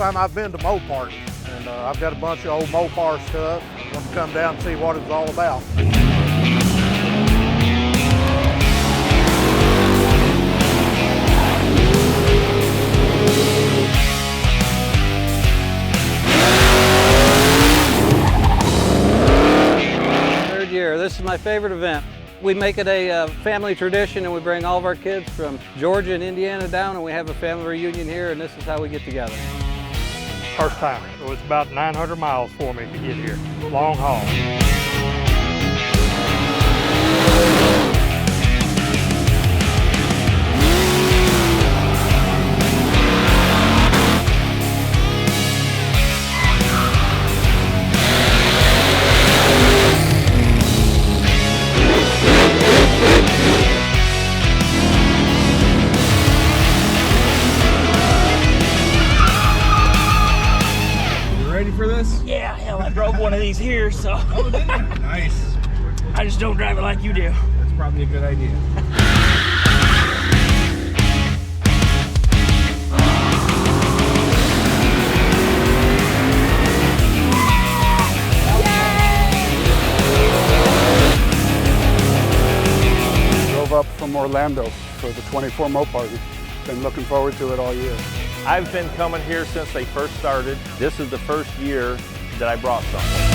time I've been to Moparty, and I've got a bunch of old Mopar stuff. I want to come down and see what it's all about. Third year, this is my favorite event. We make it a family tradition, and we bring all of our kids from Georgia and Indiana down, and we have a family reunion here, and this is how we get together. First time. So it's about 900 miles for me to get here. Long haul. For this? Yeah, hell, I drove one of these here, so. Oh, did you? Nice. I just don't drive it like you do. That's probably a good idea. Drove up from Orlando for the 24 Moparty. Been looking forward to it all year. I've been coming here since they first started. This is the first year that I brought something.